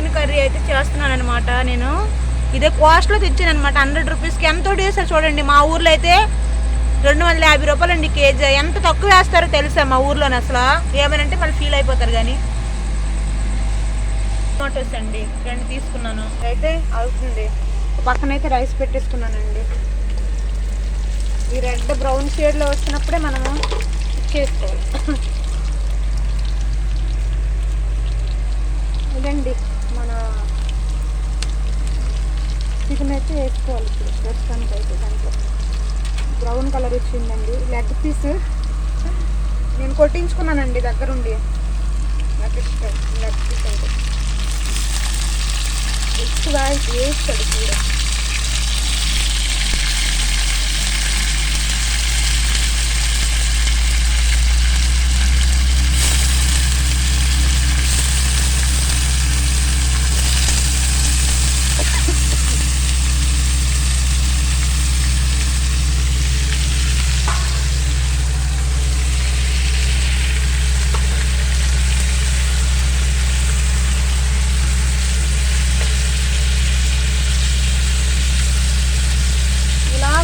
Chicken curry అయితే చేస్తున్నాను అనమాట. నేను ఇదే కాస్ట్లో తెచ్చాను అనమాట. 100 రూపీస్కి ఎంతో వేస్తారు చూడండి. మా ఊర్లో అయితే 250 రూపాయలు అండి కేజీ. ఎంత తక్కువ వేస్తారో తెలుసా మా ఊర్లోనే. అసలు ఏమనంటే మళ్ళీ ఫీల్ అయిపోతారు. కానీ టమాటోస్ అండి 2 తీసుకున్నాను. అయితే అవుతుంది. పక్కనైతే రైస్ పెట్టేసుకున్నానండి. ఈ రెడ్ బ్రౌన్ షేడ్లో వచ్చినప్పుడే మనము చేసుకోవాలి. ఇదండి మన చికెన్ అయితే వేసుకోవాలి ఇప్పుడు ప్రస్తుతానికి. అయితే దాంట్లో బ్రౌన్ కలర్ వచ్చిందండి. లెగ్ పీస్ నేను కొట్టించుకున్నానండి దగ్గరుండి. నాకు ఇష్టం లెగ్ పీస్ అంటే. ఎక్కువగా వేస్తాడు కూర.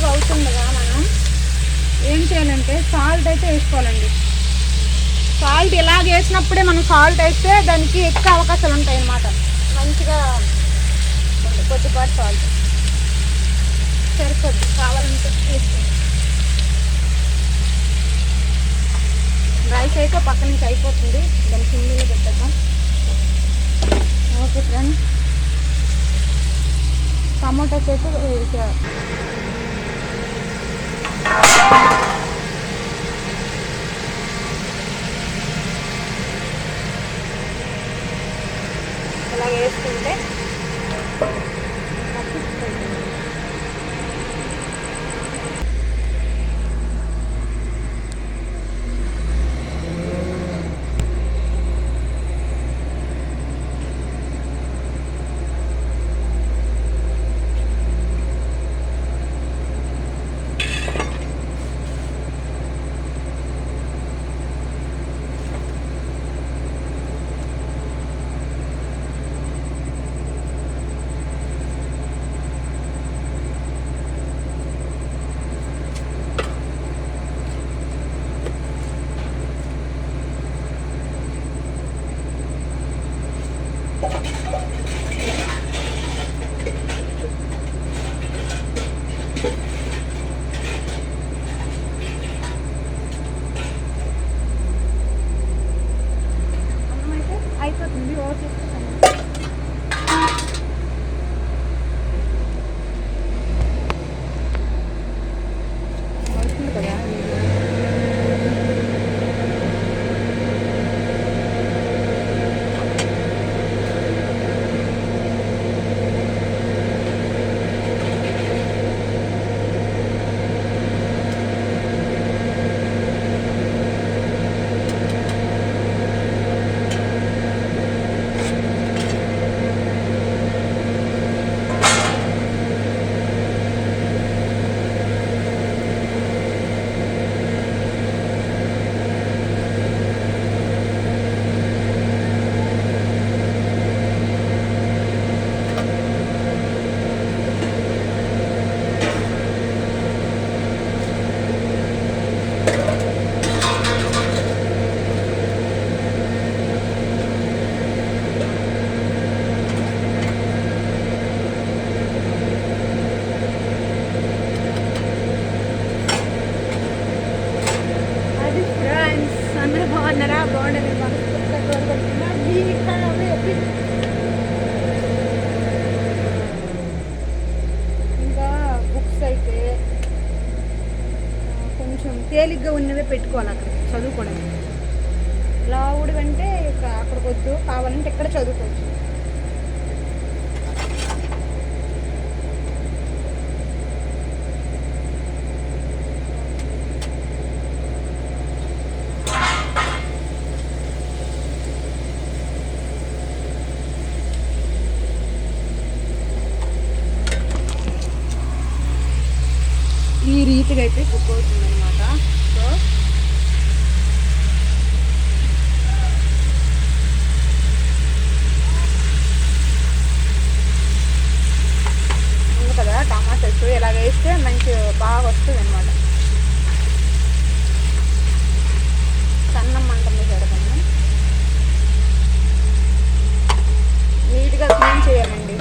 అవుతుండగా మనం ఏం చేయాలంటే సాల్ట్ అయితే వేసుకోవాలండి. సాల్ట్ ఇలాగ వేసినప్పుడే మనం సాల్ట్ వేస్తే దానికి ఎక్కువ అవకాశాలు ఉంటాయి అన్నమాట. మంచిగా కొద్దిపాటి సాల్ట్ సరిపోద్ది. కావాలంటే వేసుకోండి. రైస్ అయితే పక్క నుంచి అయిపోతుంది. దాన్ని సిమ్లో పెట్టేద్దాం. ఓకే ఫ్రెండ్స్, టమాటోస్ అయితే ఇలా వేసుకుంటే అయిపోతుంది. అవుతుంది కదా. బాగున్నారా? బాగుండదు. ఇంకా బుక్స్ అయితే కొంచెం తేలిగ్గా ఉన్నవే పెట్టుకోవాలి అక్కడ చదువుకోవడానికి. లావుడు అంటే అక్కడికి వద్దు, కావాలంటే ఇక్కడ చదువుకోవచ్చు. ఈ రీతిగా అయితే కుక్ అవుతుంది అనమాట. సో టేస్ట్ బాగా వస్తుంది అనమాట. సన్నం మంట మీద పెడతాను. నీట్గా క్లీన్ చేయాలండి.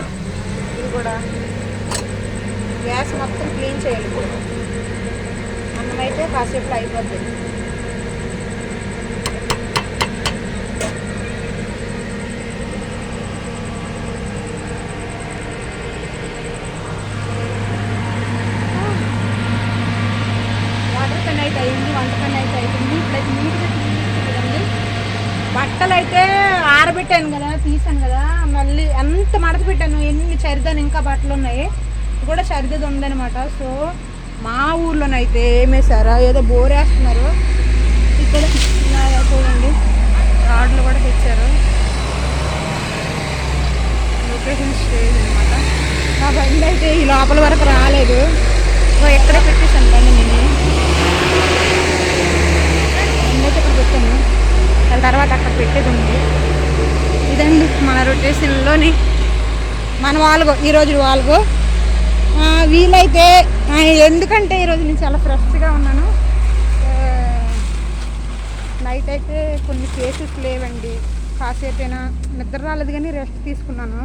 ఇది కూడా గ్యాస్ మొత్తం క్లీన్ చేయాలి. అన్నం అయితే కాసేపులో అయిపోతుంది. అయితే అయింది, వంట పని అయితే అయిపోయింది. ఇప్పుడైతే నీట్గా తీసుకోండి. బట్టలు అయితే ఆరబెట్టాను కదా, తీసాను కదా, మళ్ళీ ఎంత మడత పెట్టాను, ఎన్ని చరిదాను ఇంకా బట్టలు ఉన్నాయి. ఇది కూడా చరిదది ఉందనమాట. సో మా ఊర్లోనైతే ఏమేసారా, ఏదో బోర్ వేస్తున్నారు. ఇక్కడ చూడండి రాడ్లు కూడా తెచ్చారు. లొకేషన్ స్టేజ్ అనమాట. నా బండి అయితే ఈ లోపల వరకు రాలేదు. సో ఎక్కడే పెట్టేసాను బండి నేను. అయితే ఇక్కడ పెట్టాను, దాని తర్వాత అక్కడ పెట్టేది ఉంది. ఇదండి మన రొటేషన్లోని మన వాల్గో. ఈరోజు వాల్గో వీలైతే, ఎందుకంటే ఈరోజు నేను చాలా ఫ్రెష్గా ఉన్నాను. నైట్ అయితే కొన్ని కేసెస్ లేవండి. కాసేపైనా నిద్ర రాలేదు కానీ రెస్ట్ తీసుకున్నాను.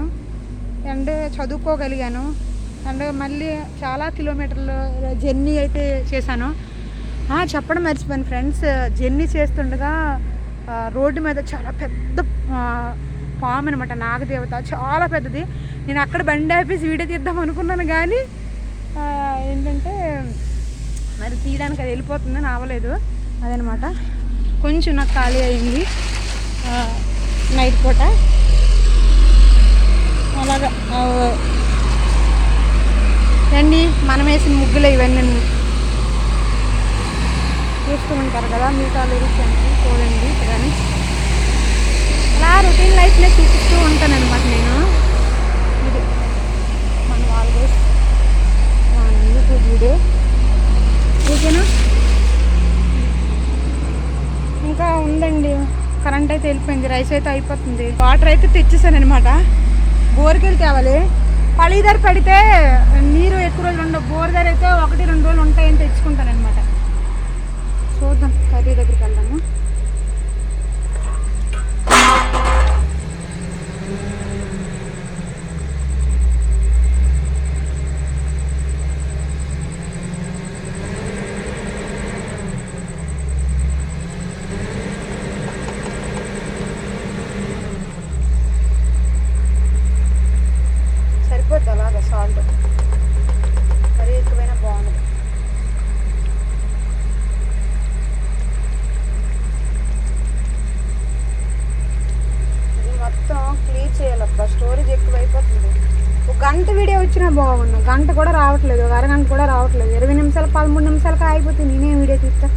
అండ్ చదువుకోగలిగాను. అండ్ మళ్ళీ చాలా కిలోమీటర్లు జర్నీ అయితే చేశాను. చెప్పడం మర్చిపోయాను ఫ్రెండ్స్, జర్నీ చేస్తుండగా రోడ్డు మీద చాలా పెద్ద పాము అనమాట, నాగదేవత, చాలా పెద్దది. నేను అక్కడ బండి ఆపేసి వీడియో తీద్దాం అనుకున్నాను కానీ ఏంటంటే మరి తీయడానికి అది వెళ్ళిపోతుందని అవ్వలేదు. అదనమాట కొంచెం నాకు ఖాళీ అయింది నైట్ పూట. అలాగా రండి, మనం వేసిన ముగ్గులు ఇవన్నీ చూస్తూ ఉంటారు కదా, మిగతా లిరిక్స్ అంటే చూడండి. కానీ అలా రొటీన్ లైఫ్నే చూపిస్తూ ఉంటాను అనమాట నేను. ఇది మన ఆల్వేస్ యూట్యూబ్ వీడియో. ఓకేనా? ఇంకా ఉందండి, కరెంట్ అయితే వెళ్ళిపోయింది, రైస్ అయితే అయిపోతుంది. వాటర్ అయితే తెచ్చేసాను అనమాట. బోర్కి వెళ్ళి తేవాలి. పళ్ళి ధర పడితే నీరు ఎక్కువ రోజులు ఉండవు, బోర్ ధర అయితే 1-2 రోజులు ఉంటాయని తెచ్చుకుంటాను అనమాట. చూద్దాం, కర్రీ దగ్గరికి వెళ్దాము. సరిపోద్ది అలాగా సాల్ట్, కర్రీ ఎక్కువైనా బాగుంది. క్లీన్ చేయాలబ్బా, స్టోరేజ్ ఎక్కువ అయిపోతుంది. ఒక గంట వీడియో వచ్చినా బాగున్నా, గంట కూడా రావట్లేదు, ఒక అరగంట కూడా రావట్లేదు. 20 నిమిషాలు 13 నిమిషాలకి అయిపోతుంది. నేనే వీడియో తీస్తా.